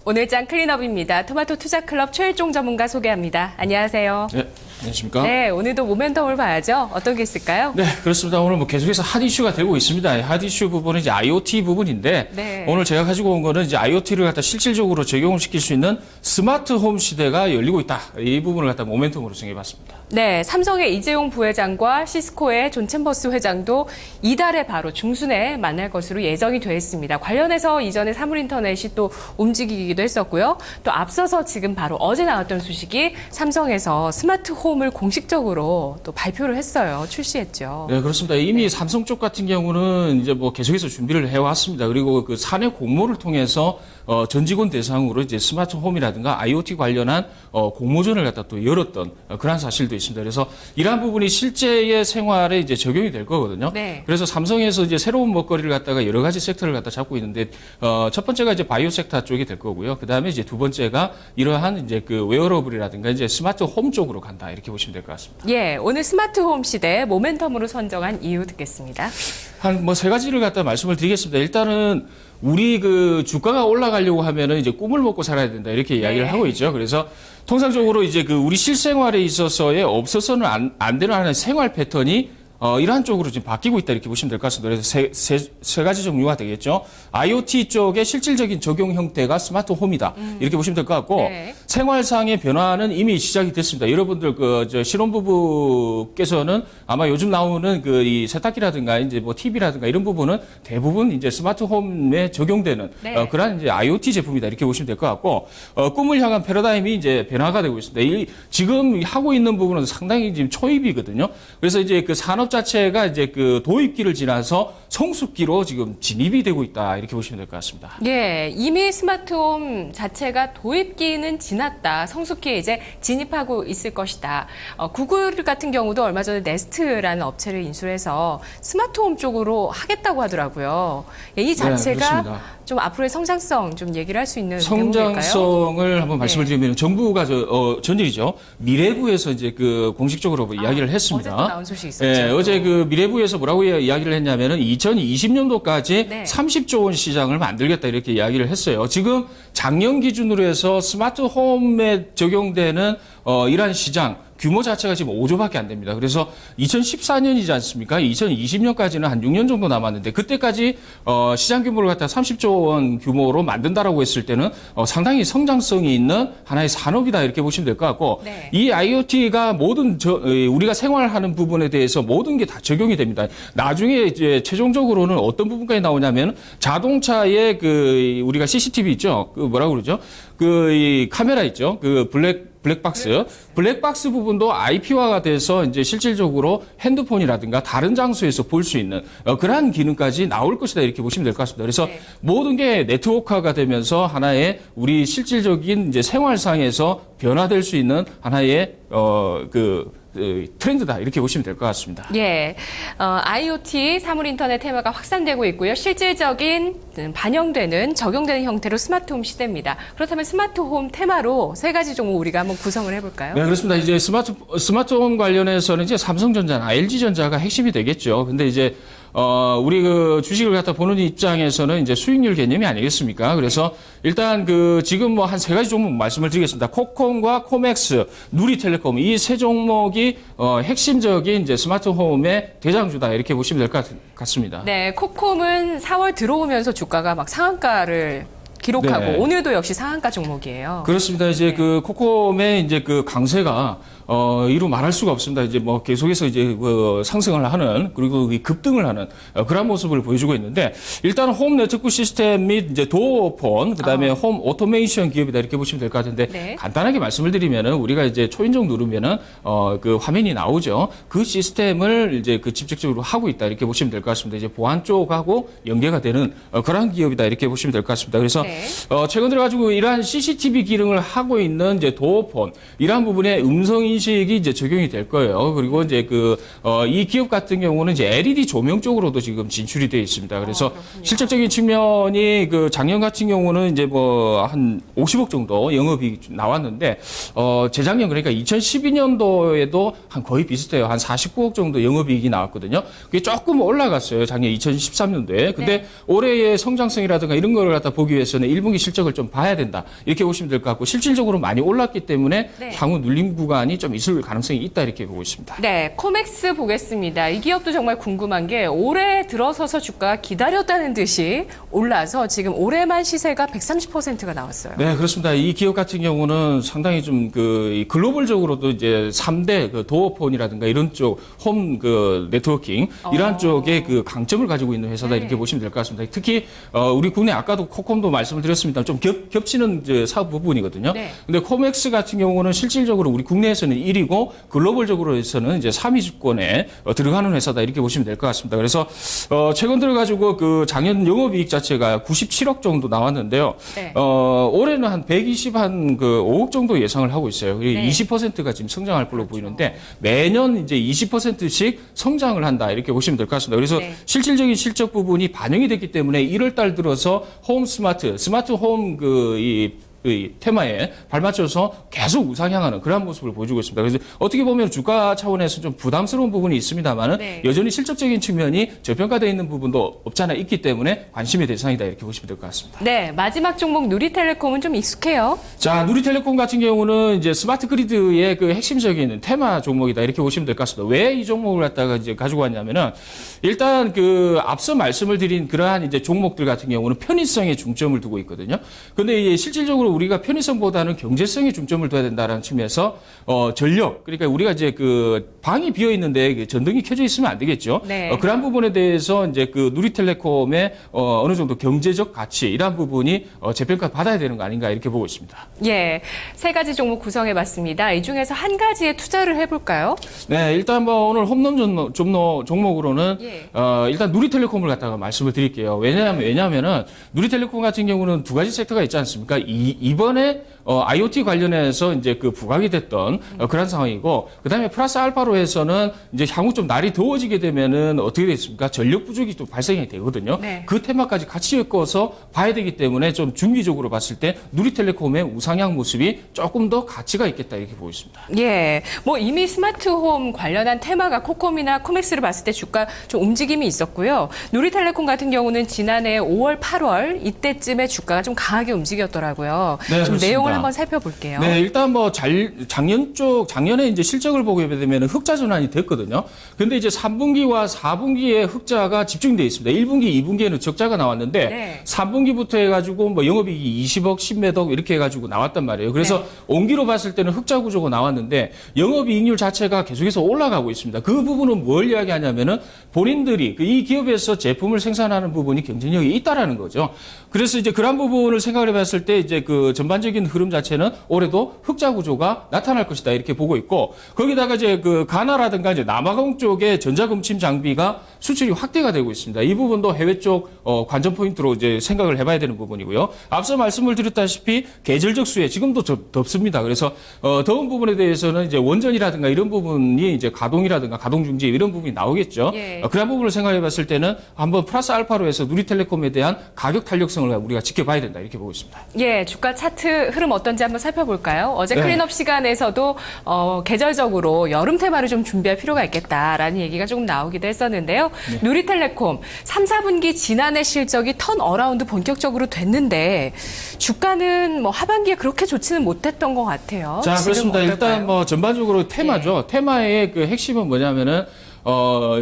오늘장 클린업입니다. 토마토 투자클럽 최일종 전문가 소개합니다. 안녕하세요. 네, 안녕하십니까? 네, 오늘도 모멘텀을 봐야죠. 어떤 게 있을까요? 네, 그렇습니다. 오늘 계속해서 핫 이슈가 되고 있습니다. 핫 이슈 부분은 이제 IoT 부분인데, 네. 오늘 제가 가지고 온 거는 이제 IoT를 갖다 실질적으로 적용을 시킬 수 있는 스마트홈 시대가 열리고 있다. 이 부분을 갖다 모멘텀으로 정해봤습니다. 네, 삼성의 이재용 부회장과 시스코의 존 챔버스 회장도 이달에 바로 중순에 만날 것으로 예정이 돼 있습니다. 관련해서 이전에 사물인터넷이 또 움직이기도 했었고요. 또 앞서서 지금 바로 어제 나왔던 소식이 삼성에서 스마트홈을 공식적으로 또 발표를 했어요. 출시했죠. 네, 그렇습니다. 이미 삼성 쪽 같은 경우는 이제 계속해서 준비를 해왔습니다. 그리고 그 사내 공모를 통해서 전 직원 대상으로 이제 스마트홈이라든가 IoT 관련한 공모전을 갖다 또 열었던 그런 사실도 있습니다. 그래서 이러한 부분이 실제의 생활에 이제 적용이 될 거거든요. 네. 그래서 삼성에서 이제 새로운 먹거리를 갖다가 여러 가지 섹터를 갖다 잡고 있는데 첫 번째가 이제 바이오 섹터 쪽이 될 거고요. 그다음에 이제 두 번째가 이러한 이제 그 웨어러블이라든가 이제 스마트홈 쪽으로 간다 이렇게 보시면 될 것 같습니다. 예, 오늘 스마트홈 시대 모멘텀으로 선정한 이유 듣겠습니다. 한 세 가지를 갖다 말씀을 드리겠습니다. 일단은 우리 그 주가가 올라가려고 하면은 이제 꿈을 먹고 살아야 된다 이렇게 이야기를 하고 있죠. 그래서 통상적으로 이제 그 우리 실생활에 있어서의 없어서는 안 되는 하나의 생활 패턴이 이러한 쪽으로 지금 바뀌고 있다 이렇게 보시면 될 것 같습니다. 그래서 세 가지 종류가 되겠죠. IoT 쪽의 실질적인 적용 형태가 스마트홈이다 이렇게 보시면 될 것 같고 네. 생활상의 변화는 이미 시작이 됐습니다. 여러분들 신혼부부께서는 아마 요즘 나오는 이 세탁기라든가 이제 TV라든가 이런 부분은 대부분 이제 스마트홈에 적용되는 네. 그런 이제 IoT 제품이다 이렇게 보시면 될 것 같고 꿈을 향한 패러다임이 이제 변화가 되고 있습니다. 지금 하고 있는 부분은 상당히 지금 초입이거든요. 그래서 이제 그 산업 자체가 이제 그 도입기를 지나서 성숙기로 지금 진입이 되고 있다 이렇게 보시면 될 것 같습니다. 예, 이미 스마트홈 자체가 도입기는 지났다. 성숙기에 이제 진입하고 있을 것이다. 구글 같은 경우도 얼마 전에 네스트라는 업체를 인수해서 스마트홈 쪽으로 하겠다고 하더라고요. 예, 이 자체가 네, 좀 앞으로의 성장성 좀 얘기를 할 수 있는 대목일까요? 성장성을 한번 말씀을 드리면 정부가 전일이죠. 미래부에서 이제 그 공식적으로 이야기를 했습니다. 어제 또 나온 소식이 있었죠. 예, 어제 그 미래부에서 뭐라고 이야기를 했냐면은 2020년도까지 네. 30조 원 시장을 만들겠다 이렇게 이야기를 했어요. 지금 작년 기준으로 해서 스마트홈에 적용되는 이러한 시장 규모 자체가 지금 5조밖에 안 됩니다. 그래서 2014년이지 않습니까? 2020년까지는 한 6년 정도 남았는데 그때까지 시장 규모를 갖다 30조 원 규모로 만든다라고 했을 때는 상당히 성장성이 있는 하나의 산업이다 이렇게 보시면 될 것 같고 네. 이 IoT가 모든 우리가 생활하는 부분에 대해서 모든 게 다 적용이 됩니다. 나중에 이제 최종적으로는 어떤 부분까지 나오냐면 자동차의 우리가 CCTV 있죠? 뭐라고 그러죠? 이 카메라 있죠? 블랙박스 부분도 IP화가 돼서 이제 실질적으로 핸드폰이라든가 다른 장소에서 볼 수 있는 그러한 기능까지 나올 것이다 이렇게 보시면 될 것 같습니다. 그래서 네. 모든 게 네트워크화가 되면서 하나의 우리 실질적인 이제 생활상에서 변화될 수 있는 하나의 트렌드다 이렇게 보시면 될 것 같습니다. 예, IoT 사물인터넷 테마가 확산되고 있고요. 실질적인 반영되는 적용되는 형태로 스마트홈 시대입니다. 그렇다면 스마트홈 테마로 세 가지 종목 우리가 한번 구성을 해볼까요? 네, 그렇습니다. 이제 스마트홈 관련해서는 이제 삼성전자나 LG전자가 핵심이 되겠죠. 근데 이제 우리 주식을 갖다 보는 입장에서는 이제 수익률 개념이 아니겠습니까? 그래서 일단 지금 한 세 가지 종목 말씀을 드리겠습니다. 코콤과 코맥스, 누리텔레콤 이 세 종목이 핵심적인 이제 스마트홈의 대장주다 이렇게 보시면 될 것 같습니다. 네, 코콤은 4월 들어오면서 주가가 막 상한가를 기록하고 네. 오늘도 역시 상한가 종목이에요. 그렇습니다. 이제 코콤의 이제 강세가 이루 말할 수가 없습니다. 이제 계속해서 이제 상승을 하는 그리고 급등을 하는 그런 모습을 보여주고 있는데 일단 홈 네트워크 시스템 및 이제 도어폰 그다음에 홈 오토메이션 기업이다 이렇게 보시면 될 것 같은데 네. 간단하게 말씀을 드리면은 우리가 이제 초인종 누르면은 화면이 나오죠. 그 시스템을 이제 직접적으로 하고 있다 이렇게 보시면 될 것 같습니다. 이제 보안 쪽하고 연계가 되는 그런 기업이다 이렇게 보시면 될 것 같습니다. 그래서 네. 최근 들어가지고 이러한 CCTV 기능을 하고 있는 이제 도어폰 이러한 부분에 음성 인식이 이제 적용이 될 거예요. 그리고 이제 이 기업 같은 경우는 이제 LED 조명 쪽으로도 지금 진출이 되어 있습니다. 그래서 실질적인 측면이 작년 같은 경우는 이제 한 50억 정도 영업이 나왔는데 재작년 그러니까 2012년도에도 한 거의 비슷해요. 한 49억 정도 영업이익이 나왔거든요. 그게 조금 올라갔어요. 작년 2013년도에. 근데 네. 올해의 성장성이라든가 이런 거를 갖다 보기 위해서는 대해서는 1분기 실적을 좀 봐야 된다. 이렇게 보시면 될 것 같고 실질적으로 많이 올랐기 때문에 네. 향후 눌림 구간이 좀 있을 가능성이 있다 이렇게 보고 있습니다. 네, 코맥스 보겠습니다. 이 기업도 정말 궁금한 게 올해 들어서서 주가가 기다렸다는 듯이 올라서 지금 올해만 시세가 130%가 나왔어요. 네, 그렇습니다. 이 기업 같은 경우는 상당히 좀 글로벌적으로도 이제 3대 그 도어폰이라든가 이런 쪽 홈 네트워킹 이러한 쪽에 그 강점을 가지고 있는 회사다 네. 이렇게 보시면 될 것 같습니다. 특히 우리 국내 아까도 코콤도 말씀을 드렸습니다. 좀 겹치는 이제 사업 부분이거든요. 네. 근데 코맥스 같은 경우는 실질적으로 우리 국내에서는 1위고 글로벌적으로에서는 이제 3위 주권에 들어가는 회사다 이렇게 보시면 될 것 같습니다. 그래서 최근 들어가지고 그 작년 영업이익 자체가 97억 정도 나왔는데요. 네. 올해는 한 5억 정도 예상을 하고 있어요. 네. 20%가 지금 성장할 걸로 보이는데 매년 이제 20%씩 성장을 한다 이렇게 보시면 될 것 같습니다. 그래서 네. 실질적인 실적 부분이 반영이 됐기 때문에 1월 달 들어서 홈 스마트 홈 이 테마에 발맞춰서 계속 우상향하는 그런 모습을 보여주고 있습니다. 그래서 어떻게 보면 주가 차원에서 좀 부담스러운 부분이 있습니다만은 네. 여전히 실적적인 측면이 저평가되어 있는 부분도 없잖아 있기 때문에 관심의 대상이다 이렇게 보시면 될 것 같습니다. 네, 마지막 종목 누리텔레콤은 좀 익숙해요. 자, 누리텔레콤 같은 경우는 이제 스마트 그리드의 그 핵심적인 테마 종목이다 이렇게 보시면 될 것 같습니다. 왜 이 종목을 갖다가 이제 가지고 왔냐면은 일단 그 앞서 말씀을 드린 그러한 이제 종목들 같은 경우는 편의성에 중점을 두고 있거든요. 근데 이제 실질적으로 우리가 편의성보다는 경제성에 중점을 둬야 된다는 측면에서 전력 그러니까 우리가 이제 그 방이 비어 있는데 그 전등이 켜져 있으면 안 되겠죠. 네. 그러한 부분에 대해서 이제 그 누리텔레콤의 어느 정도 경제적 가치 이러한 부분이 재평가 받아야 되는 거 아닌가 이렇게 보고 있습니다. 예, 세 가지 종목 구성해봤습니다. 이 중에서 한 가지에 투자를 해볼까요? 네, 일단 뭐 오늘 홈런 종목으로는 예. 일단 누리텔레콤을 갖다가 말씀을 드릴게요. 왜냐하면은 누리텔레콤 같은 경우는 두 가지 섹터가 있지 않습니까? 이번에 IoT 관련해서 이제 그 부각이 됐던 그런 상황이고, 그 다음에 플러스 알파로 해서는 이제 향후 좀 날이 더워지게 되면은 어떻게 되겠습니까? 전력 부족이 또 발생이 되거든요. 네. 그 테마까지 같이 엮어서 봐야 되기 때문에 좀 중기적으로 봤을 때 누리텔레콤의 우상향 모습이 조금 더 가치가 있겠다 이렇게 보고 있습니다. 예, 뭐 이미 스마트홈 관련한 테마가 코콤이나 코맥스를 봤을 때 주가 좀 움직임이 있었고요. 누리텔레콤 같은 경우는 지난해 5월, 8월 이때쯤에 주가가 좀 강하게 움직였더라고요. 네, 좀 그렇습니다. 내용을 한번 살펴볼게요. 네, 일단 뭐 작년에 이제 실적을 보게 되면 흑자 전환이 됐거든요. 근데 이제 3분기와 4분기에 흑자가 집중되어 있습니다. 1분기, 2분기에는 적자가 나왔는데 네. 3분기부터 해가지고 뭐 영업이익이 20억, 10매덕 이렇게 해가지고 나왔단 말이에요. 그래서 온기로 봤을 때는 흑자 구조가 나왔는데 영업이익률 자체가 계속해서 올라가고 있습니다. 그 부분은 뭘 이야기하냐면은 본인들이 이 기업에서 제품을 생산하는 부분이 경쟁력이 있다라는 거죠. 그래서 이제 그런 부분을 생각을 해봤을 때 이제 그 전반적인 흐름 자체는 올해도 흑자 구조가 나타날 것이다 이렇게 보고 있고, 거기다가 이제 그 가나라든가 이제 남아공 쪽에 전자금침 장비가 수출이 확대가 되고 있습니다. 이 부분도 해외 쪽 관전 포인트로 이제 생각을 해봐야 되는 부분이고요. 앞서 말씀을 드렸다시피 계절적 수혜 지금도 덥습니다. 그래서 더운 부분에 대해서는 이제 원전이라든가 이런 부분이 이제 가동이라든가 가동 중지 이런 부분이 나오겠죠. 예. 그런 부분을 생각해봤을 때는 한번 플러스 알파로 해서 누리텔레콤에 대한 가격 탄력성을 우리가 지켜봐야 된다 이렇게 보고 있습니다. 예, 주가 차트 흐름 어떤지 한번 살펴볼까요? 어제 네. 클린업 시간에서도 계절적으로 여름 테마를 좀 준비할 필요가 있겠다라는 얘기가 조금 나오기도 했었는데요. 네. 누리텔레콤 3, 4분기 지난해 실적이 턴 어라운드 본격적으로 됐는데 주가는 뭐 하반기에 그렇게 좋지는 못했던 것 같아요. 자, 지금 그렇습니다. 어떨까요? 일단 뭐 전반적으로 테마죠. 테마의 그 핵심은 뭐냐면은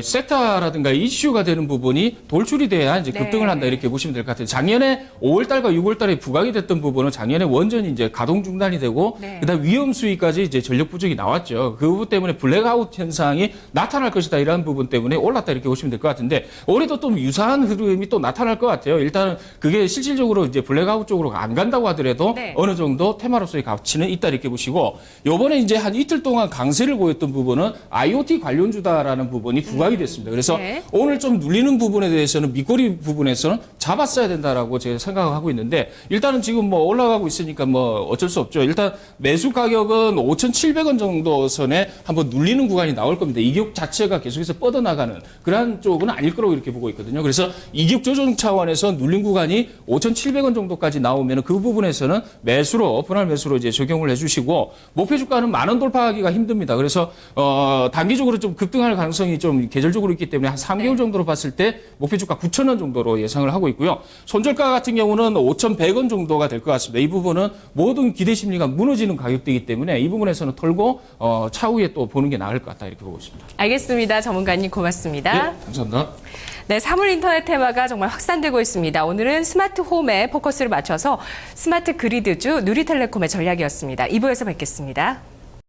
섹터라든가 이슈가 되는 부분이 돌출이 돼야 이제 급등을 한다 이렇게 보시면 될 것 같아요. 작년에 5월달과 6월달에 부각이 됐던 부분은 작년에 원전이 이제 가동 중단이 되고 그다음 위험 수위까지 이제 전력 부족이 나왔죠. 그 부분 때문에 블랙아웃 현상이 나타날 것이다 이런 부분 때문에 올랐다 이렇게 보시면 될 것 같은데 올해도 또 유사한 흐름이 또 나타날 것 같아요. 일단은 그게 실질적으로 이제 블랙아웃 쪽으로 안 간다고 하더라도 어느 정도 테마로서의 가치는 있다 이렇게 보시고, 요번에 이제 한 이틀 동안 강세를 보였던 부분은 IoT 관련주다라는 부분이 부각이 됐습니다. 그래서 오늘 좀 눌리는 부분에 대해서는 밑거리 부분에서는 잡았어야 된다라고 제가 생각을 하고 있는데, 일단은 지금 뭐 올라가고 있으니까 뭐 어쩔 수 없죠. 일단 매수 가격은 5,700원 정도 선에 한번 눌리는 구간이 나올 겁니다. 이격 자체가 계속해서 뻗어나가는 그러한 쪽은 아닐 거라고 이렇게 보고 있거든요. 그래서 이격 조정 차원에서 눌린 구간이 5,700원 정도까지 나오면 그 부분에서는 매수로 분할 매수로 이제 적용을 해주시고, 목표 주가는 10,000원 돌파하기가 힘듭니다. 그래서 단기적으로 좀 급등할 가능성이 가능성이 좀 계절적으로 있기 때문에 한 3개월 정도로 봤을 때 목표 주가 9,000원 정도로 예상을 하고 있고요. 손절가 같은 경우는 5,100원 정도가 될 것 같습니다. 이 부분은 모든 기대 심리가 무너지는 가격대이기 때문에 이 부분에서는 털고 차후에 또 보는 게 나을 것 같다 이렇게 보고 있습니다. 알겠습니다. 전문가님 고맙습니다. 네, 감사합니다. 네, 사물 인터넷 테마가 정말 확산되고 있습니다. 오늘은 스마트 홈에 포커스를 맞춰서 스마트 그리드주 누리텔레콤의 전략이었습니다. 2부에서 뵙겠습니다.